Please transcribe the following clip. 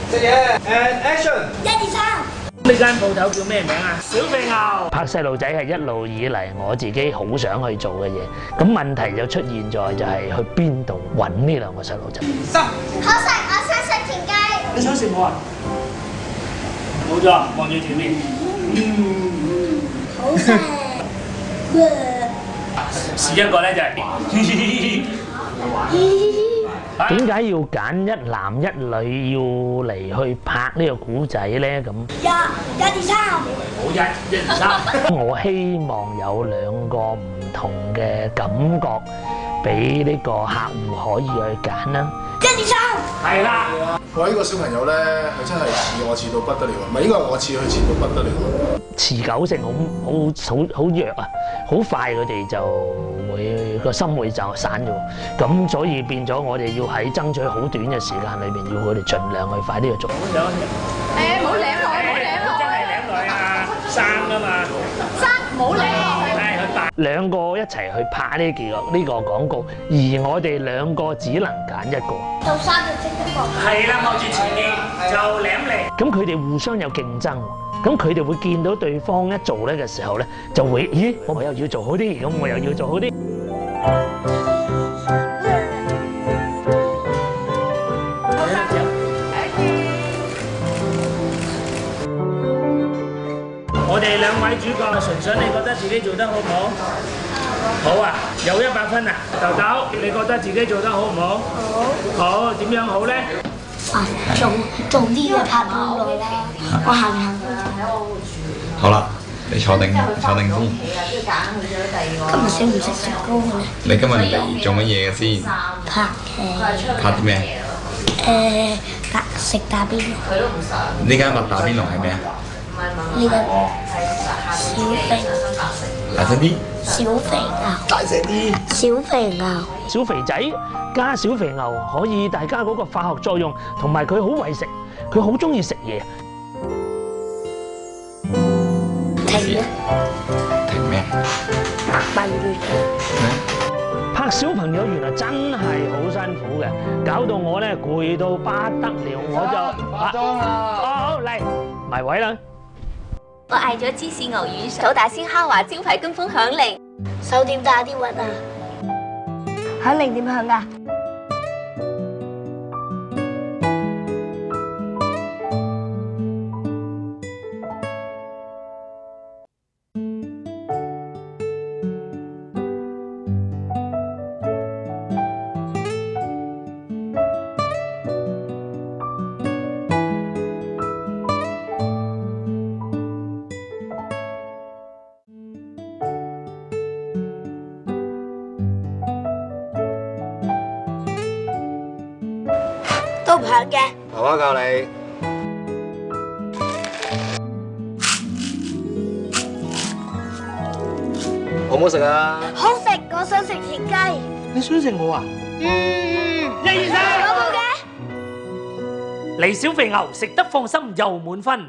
食嘢 and action。1、2、3。呢間鋪頭叫咩名啊？小肥牛。拍細路仔係一路以嚟我自己好想去做嘅嘢，咁問題就出現在就係去邊度揾呢兩個細路仔。好食，我想食田雞。你想食冇啊？冇錯，望住前面。好食。試一個咧就係。點解要揀一男一女要嚟去拍呢個古仔咧？咁1、2、3。好1、2、3。我希望有兩個唔同嘅感覺，俾呢個客戶可以去揀啦。1、2、3。係啦。我呢個小朋友咧，佢真係似我似到不得了，唔係應該係我似佢似到不得了。持久性好弱啊，好快佢哋就會個心會就散咗，咁所以變咗我哋要喺爭取好短嘅時間裏邊，要佢哋盡量去快啲去做。誒，唔好舐落，唔好舐落。真係舐落啊！生啊嘛。生，唔好舐落去。係去拍。兩個一齊去拍呢個廣告，而我哋兩個只能揀一個。做生就即一個。係啦，望住前面就舐嚟。咁佢哋互相有競爭，咁佢哋會見到對方一做咧嘅時候咧，就會咦，我又要做好啲，咁我又要做好啲。我哋兩位主角，純粹你覺得自己做得好唔好？好啊，有100分啊！豆豆，你覺得自己做得好唔好？好。好，點樣好咧？做呢個拍好耐啦，我行。好啦，你坐定先。今日食唔食雪糕嘅咧？你今日嚟做乜嘢嘅先？拍啲咩？食打邊爐。呢間麥打邊爐係咩啊？呢個小肥大聲啲。小肥牛。大聲啲。小肥牛。小肥仔加小肥牛，可以大家嗰個化學作用，同埋佢好為食，佢好中意食嘢。停啊！停咩？閉月。拍小朋友原來真係好辛苦嘅，搞到我咧攰到不得了，我就化妝啦。好嚟，埋位啦。我嗌咗芝士牛丸、手打鮮蝦滑招牌跟風響鈴。手點打啲核啊？響鈴點響㗎？都唔響嘅。爸爸教你。好唔好食啊？好食，我想食田雞。你想食我啊？1、2、3。嗰個嘅。嚟小肥牛，食得放心又滿分。